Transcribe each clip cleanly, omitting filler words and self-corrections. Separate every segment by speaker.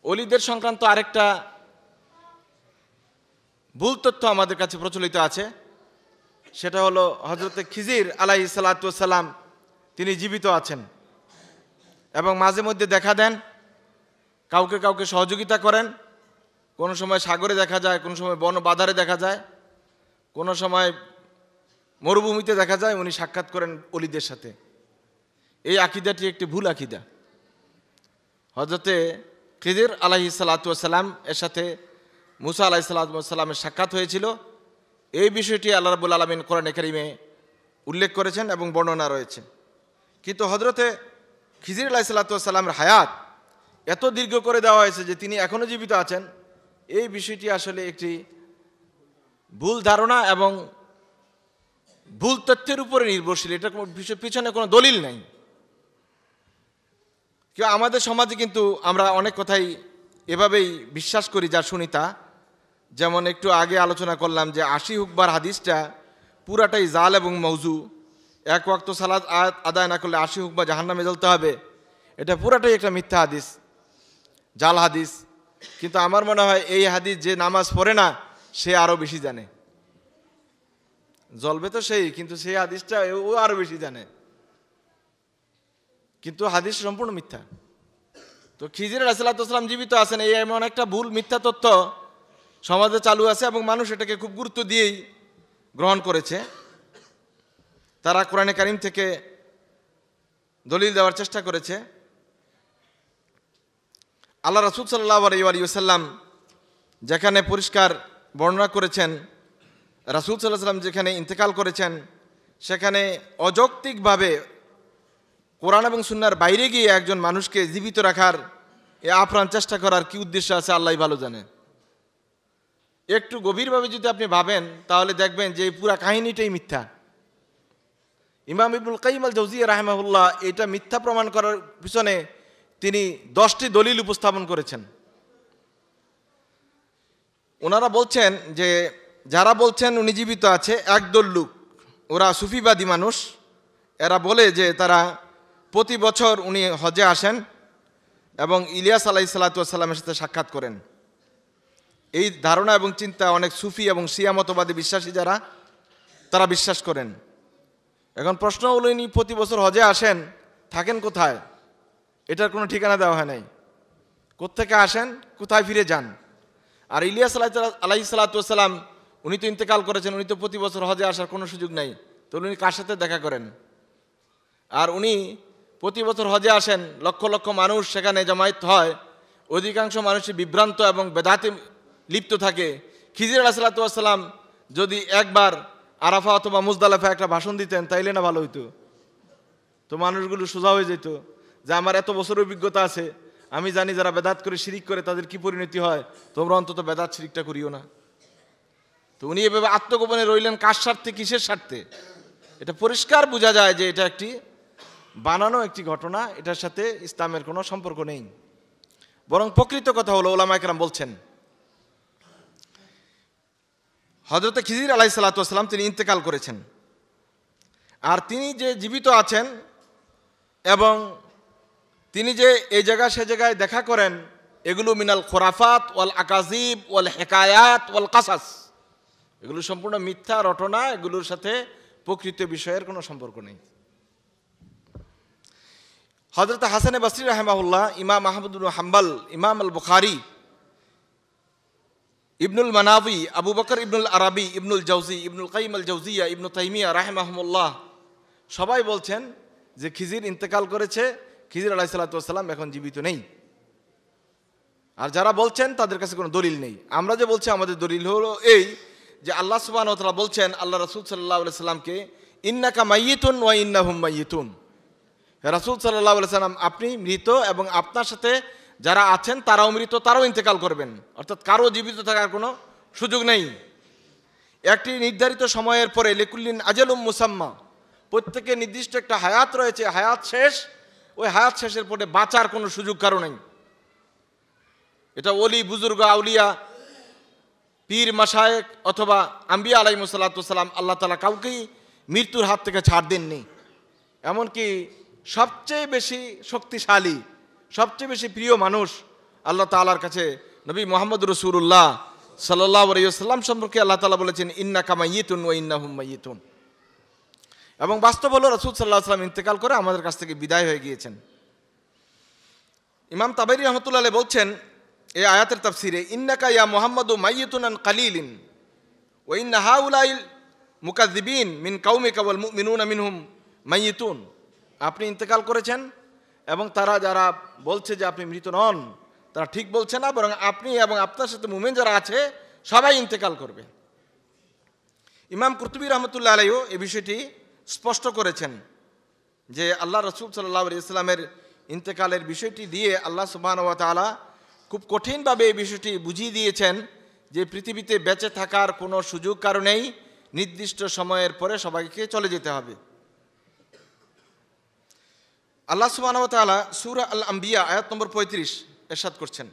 Speaker 1: অলিদের সংক্রান্ত আরেকটা ভুল তথ্য আমাদের কাছে প্রচলিত আছে, সেটা হলো হযরতে খিজির আলাইহিস সালাতু ওয়াস সালাম তিনি জীবিত আছেন এবং মাঝে মধ্যে দেখা দেন, কাউকে কাউকে সহযোগিতা করেন। কোনো সময় সাগরে দেখা যায়, কোনো সময় বন বাধারে দেখা যায়, কোনো সময় মরুভূমিতে দেখা যায় উনি সাক্ষাৎ করেন অলিদের সাথে। এই আকীদাটি একটি ভুল আকীদা। হযরতে খিজির আলাইহিস সালাতু ওয়াস সালাম এর সাথে মুসা আলাইহিস সালাতু ওয়াস সালামের সাক্ষাৎ হয়েছিল, এই বিষয়টি আল্লাহ রাব্বুল আলামিন কোরআনে কারীমে উল্লেখ করেছেন এবং বর্ণনা রয়েছে। কিন্তু হযরতে খিজির আলাইহিস সালাতু ওয়াস সালামের হায়াত এত দীর্ঘ করে দেওয়া হয়েছে যে তিনি এখনও জীবিত আছেন, এই বিষয়টি আসলে একটি ভুল ধারণা এবং ভুল তথ্যের উপরে নির্ভরশীল। এটা কোনো পিছনে কোনো দলিল নাই। কেউ আমাদের সমাজে কিন্তু আমরা অনেক কথাই এভাবেই বিশ্বাস করি যা শুনি তা। যেমন একটু আগে আলোচনা করলাম যে 80 হুকবার হাদিসটা পুরাটাই জাল এবং মৌজু। এক ওয়াক্ত সালাত আদায় না করলে 80 হুকবা জাহান্নামে জ্বলতে হবে, এটা পুরাটাই একটা মিথ্যা হাদিস, জাল হাদিস। কিন্তু আমার মনে হয় এই হাদিস যে নামাজ পড়ে না সে আরও বেশি জানে। জ্বলবে তো সেই, কিন্তু সেই হাদিসটা ও আরও বেশি জানে, কিন্তু হাদিস সম্পূর্ণ মিথ্যা। তো খিজির আলাইহিস সালাতু ওয়াস সালাম জীবিত আছেন, এই এমন একটা ভুল মিথ্যা তথ্য সমাজে চালু আছে এবং মানুষ এটাকে খুব গুরুত্ব দিয়েই গ্রহণ করেছে। তারা কোরআনে কারীম থেকে দলিল দেওয়ার চেষ্টা করেছে। আল্লাহ রাসূল সাল্লাল্লাহু আলাইহি ওয়াসাল্লাম যেখানে পরিষ্কার বর্ণনা করেছেন, রাসূল সাল্লাল্লাহু আলাইহি ওয়াসাল্লাম যেখানে ইন্তেকাল করেছেন সেখানে অযৌক্তিকভাবে কোরআন এবং সুন্নাহর বাইরে গিয়ে একজন মানুষকে জীবিত রাখার আপ্রাণ চেষ্টা করার কি উদ্দেশ্য আছে আল্লাহই ভালো জানে। একটু গভীরভাবে যদি আপনি ভাবেন তাহলে দেখবেন যে এই পুরা কাহিনীটাই মিথ্যা। ইমাম ইবনুল কাইয়িম আল জাওজিয়্যা রাহিমাহুল্লাহ এটা মিথ্যা প্রমাণ করার পিছনে তিনি 10টি দলিল উপস্থাপন করেছেন। ওনারা বলছেন যে যারা বলছেন উনি জীবিত আছে, একদল লোক, ওরা সুফিবাদী মানুষ, এরা বলে যে তারা প্রতি বছর উনি হজে আসেন এবং ইলিয়াস আলাইহিস সালাতু ওয়াস সালামের সাথে সাক্ষাৎ করেন। এই ধারণা এবং চিন্তা অনেক সুফি এবং শিয়া মতবাদী বিশ্বাসী যারা তারা বিশ্বাস করেন। এখন প্রশ্ন হলো, ইনি প্রতি বছর হজে আসেন, থাকেন কোথায়? এটার কোনো ঠিকানা দেওয়া হয় নাই। কোত্থেকে আসেন, কোথায় ফিরে যান? আর ইলিয়াস আলাইহিস সালাতু ওয়াস সালাম উনি তো ইন্তেকাল করেছেন, উনি তো প্রতি বছর হজে আসার কোনো সুযোগ নাই, তো উনি কার সাথে দেখা করেন? আর উনি প্রতি বছর হজে আসেন, লক্ষ লক্ষ মানুষ সেখানে জমায়েত হয়, অধিকাংশ মানুষই বিভ্রান্ত এবং বেদাতে লিপ্ত থাকে। খিজির আলাইহিস সালাতু ওয়াস সালাম যদি একবার আরাফা অথবা মুজদালিফা একটা ভাষণ দিতেন তাইলে না ভালো হইতো? তো মানুষগুলো সোজা হয়ে যেত যে আমার এত বছর অভিজ্ঞতা আছে, আমি জানি যারা বেদাত করে শিরিক করে তাদের কি পরিণতি হয়, তোমরা অন্তত বেদাত শিরিকটা করিও না। তো উনি এভাবে আত্মগোপনে রইলেন কার স্বার্থে, কিসের স্বার্থে? এটা পরিষ্কার বোঝা যায় যে এটা একটি বানানো একটি ঘটনা, এটার সাথে ইসলামের কোনো সম্পর্ক নেই। বরং প্রকৃত কথা হলো, উলামায়ে কেরাম বলছেন হযরতে খিজির আলাইহিস সালাতু ওয়াস সালাম তিনি ইন্তেকাল করেছেন, আর তিনি যে জীবিত আছেন এবং তিনি যে এই জায়গা সে জায়গায় দেখা করেন, এগুলো মিনাল খুরাফাত ওয়াল আকাজিব ওয়াল হিকায়াত ওয়াল কাসাস, এগুলো সম্পূর্ণ মিথ্যা রটনা, এগুলোর সাথে প্রকৃত বিষয়ের কোনো সম্পর্ক নেই। হযরত হাসান বসরি রাহিমাহুল্লাহ, ইমাম আহমদ ইবনে হাম্বল, ইমাম আল বুখারী, ইবনুল মানাবি, আবু বকর ইবনুল আরাবি, ইবনুল জাওজি, ইবনুল কাইয়িম আল জাওজিয়্যা, ইবনু তাইমিয়া রাহিমাহুমুল্লাহ সবাই বলছেন যে খিজির ইন্তেকাল করেছে, খিজির আলাইহিস সালাতু ওয়াস সালাম এখন জীবিত নেই। আর যারা বলছেন তাদের কাছে কোনো দলিল নেই। আমরা যে বলছি আমাদের দলিল হলো এই যে আল্লাহ সুবহানাহু ওয়া তাআলা বলছেন আল্লাহ রাসূল সাল্লাল্লাহু আলাইহি সাল্লামকে, ইন্নাকা মাইয়িতুন ওয়া ইন্নাহুম মাইয়িতুন, হে রাসূল সাল্লাল্লাহু আলাইহি সাল্লাম আপনি মৃত এবং আপনার সাথে যারা আছেন তারাও মৃত, তারাও ইন্তেকাল করবেন, অর্থাৎ কারো জীবিত থাকার কোনো সুযোগ নেই। একটি নির্ধারিত সময়ের পরে লিকুল্লিন আজালুম মুসাম্মা, প্রত্যেকের নির্দিষ্ট একটা হায়াত রয়েছে, হায়াত শেষ, ওই হায়াত শেষের পরে বাঁচার কোনো সুযোগ কারো নেই। এটা ওলি, বুজুর্গ, আউলিয়া, পীর, মাশায়েখ অথবা আম্বিয়া আলাইহিমুস সালাতু ওয়াস সালাম আল্লাহ তাআলা কাউকেই মৃত্যুর হাত থেকে ছাড় দেননি। এমনকি সবচেয়ে বেশি শক্তিশালী, সবচেয়ে বেশি প্রিয় মানুষ আল্লাহ তাআলার কাছে নবী মুহাম্মদ রাসূলুল্লাহ সাল্লাল্লাহু আলাইহি ওয়াসাল্লাম সম্পর্কে আল্লাহ তাআলা বলেছেন ইন্নাকা মাইয়িতুন ওয়া ইন্নাহুম মাইয়িতুন। এবং বাস্তব হলো রাসূল সাল্লাল্লাহু আলাইহি ওয়াসাল্লাম ইন্তেকাল করে আমাদের কাছ থেকে বিদায় হয়ে গিয়েছেন। ইমাম তাবারি রাহমাতুল্লাহ আলাইহি বলছেন এই আয়াতের তাফসিরে, ইন্নাকা ইয়া মুহাম্মাদু মাইয়িতুন আন কালিলিন ওয়া ইন্না হাউলাইল মুকাযযিবিন মিন কাউমিকা ওয়াল মুমিনুনা মিনহুম মাইয়িতুন। আপনি ইন্তেকাল করেছেন এবং তারা যারা বলছে যে আপনি মৃত নন, তারা ঠিক বলছে না, বরং আপনি এবং আপনার সাথে মুমিন যারা আছে সবাই ইন্তেকাল করবে। ইমাম কুরতুবী রাহমাতুল্লাহ আলাইহি এই বিষয়টি স্পষ্ট করেছেন যে আল্লাহ রাসূল সাল্লাল্লাহু আলাইহি ওয়াসাল্লামের ইন্তেকালের বিষয়টি দিয়ে আল্লাহ সুবহানাহু ওয়া তাআলা খুব কঠিনভাবে এই বিষয়টি বুঝিয়ে দিয়েছেন যে পৃথিবীতে বেঁচে থাকার কোনো সুযোগ কারণেই নির্দিষ্ট সময়ের পরে সবাইকে চলে যেতে হবে। আল্লাহ সুবহানাহু ওয়া তাআলা সূরা আল আম্বিয়া আয়াত নম্বর 35 ইরশাদ করছেন,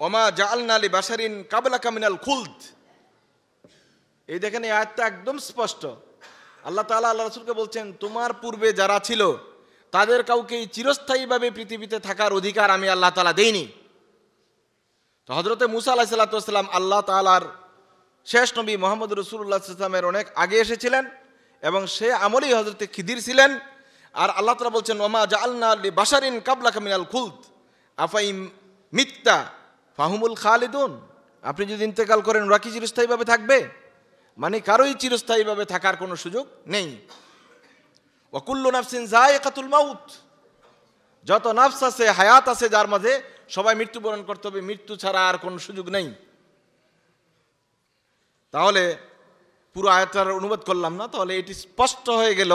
Speaker 1: ওমা জাআলনা লিবাশারিন কাবলাকা মিনাল খুলদ। এই দেখেন এই আয়াতটা একদম স্পষ্ট। আল্লাহ তাআলা আল্লাহ রাসূলকে বলছেন, তোমার পূর্বে যারা ছিল তাদের কাউকে চিরস্থায়ীভাবে পৃথিবীতে থাকার অধিকার আমি আল্লাহ তাআলা দেইনি। তো হযরতে মূসা আলাইহিস সালাতু ওয়াস সালাম আল্লাহ তাআলার শেষ নবী মুহাম্মদ রাসূলুল্লাহ সাল্লাল্লাহু আলাইহি ওয়াসাল্লামের অনেক আগে এসেছিলেন এবং সে আমলেই হযরতে খিদির ছিলেন। আর আল্লাহ তাআলা বলছেন, ওমা জাআলনা লিবাশারিন কাবলাকা মিনাল খুলদ আফাইম মিত্তা ফাহুমুল খালিদুন। আপনি যদি ইন্তেকাল করেন ওরা কি চিরস্থায়ীভাবে থাকবে? মানে কারোই চিরস্থায়ীভাবে থাকার কোনো সুযোগ নেই। ওয়া কুল্লু নাফসিন যায়িকাতুল মাউত, যত নাফস আছে হায়াত আছে যার মাঝে সবাই মৃত্যুবরণ করতে হবে, মৃত্যু ছাড়া আর কোনো সুযোগ নেই। তাহলে পুরো আয়াতটার অনুবাদ করলাম না, তাহলে এটি স্পষ্ট হয়ে গেল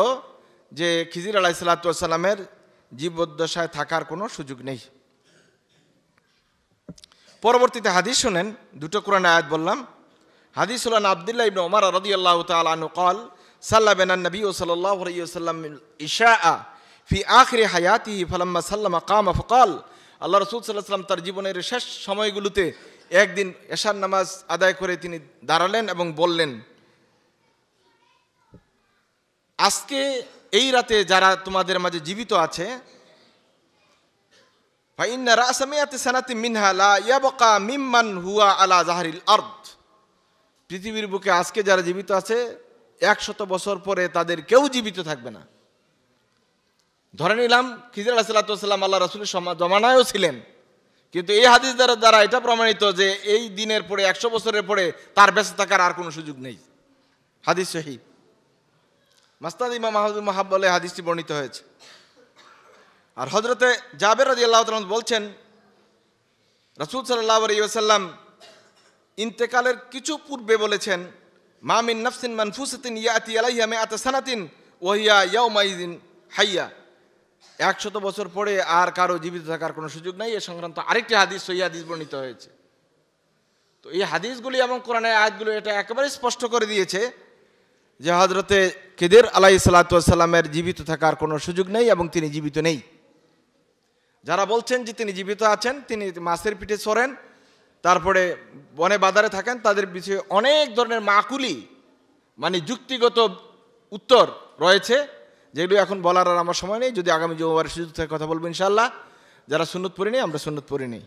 Speaker 1: যে খিজির আলাইহিস সালাতু ওয়াস সালামের জীবদ্দশায় থাকার কোনো সুযোগ নেই। পরবর্তীতে হাদিস শুনেন, দুটো কোরআন আয়াত বললাম। হাদিস হলো আব্দুল্লাহ ইবনে ওমর রাদিয়াল্লাহু তাআলা আনহু قال صلى بنا النبي صلى الله عليه وسلم العشاء في آخر حياته فلما سلم قام فقال। আল্লাহ রাসূল সাল্লাল্লাহু আলাইহি ওয়াসাল্লাম তার জীবনের শেষ সময়গুলোতে একদিন এশার নামাজ আদায় করে তিনি দাঁড়ালেন এবং বললেন, আজকে এই রাতে যারা তোমাদের মাঝে জীবিত আছে, ফাইন্না রাসা মিয়াতি সানাতিন মিনহা লা ইয়াবকা মিম্মান হুয়া আলা যাহরিল আরদ। পৃথিবীর বুকে আজকে যারা জীবিত আছে 100 বছর পরে তাদের কেউ জীবিত থাকবে না। ধরে নিলাম খিজির আলাইহিস সালাতু ওয়াস সালাম আল্লাহ রাসূলের জমানায়ও ছিলেন, কিন্তু এই হাদিস দ্বারা এটা প্রমাণিত যে এই দিনের পরে 100 বছরের পরে তার বেঁচে থাকার আর কোনো সুযোগ নেই। হাদিস সহিহ, মাসনাদ ইমাম আহমদ বিন মুহাব বলে হাদিসটি বর্ণিত হয়েছে। আর হযরতে জাবের রাদিয়াল্লাহু তাআলা বলছেন, রাসূল সাল্লাল্লাহু আলাইহি ওয়াসাল্লাম ইন্তেকালের কিছু পূর্বে বলেছেন, মা মিন নাফসিন মানফুসাতিন ইয়াতি আলাইহা মিআতা সানাতিন ওয়া হিয়া ইয়াউমাইযিন হাইয়া। 100 বছর পরে আর কারো জীবিত থাকার কোনো সুযোগ নাই। এ সংক্রান্ত আরেকটি হাদিস সহিহ হাদিস বর্ণিত হয়েছে। তো এই হাদিসগুলি এবং কোরআনের আয়াতগুলো এটা একেবারে স্পষ্ট করে দিয়েছে যে হযরতে খিদির আলাইহিস সালাতু ওয়াস সালামের জীবিত থাকার কোনো সুযোগ নেই এবং তিনি জীবিত নেই। যারা বলছেন যে তিনি জীবিত আছেন, তিনি মাছের পিঠে চড়েন, তারপরে বনে বাজারে থাকেন, তাদের বিষয়ে অনেক ধরনের মাকুলি মানে যুক্তিগত উত্তর রয়েছে, যেগুলো এখন বলার আর আমার সময় নেই। যদি আগামী জুমাবারে সুযোগ থাকে কথা বলবো ইনশাআল্লাহ। যারা সুন্নত পড়িনি আমরা সুন্নত পড়িনি।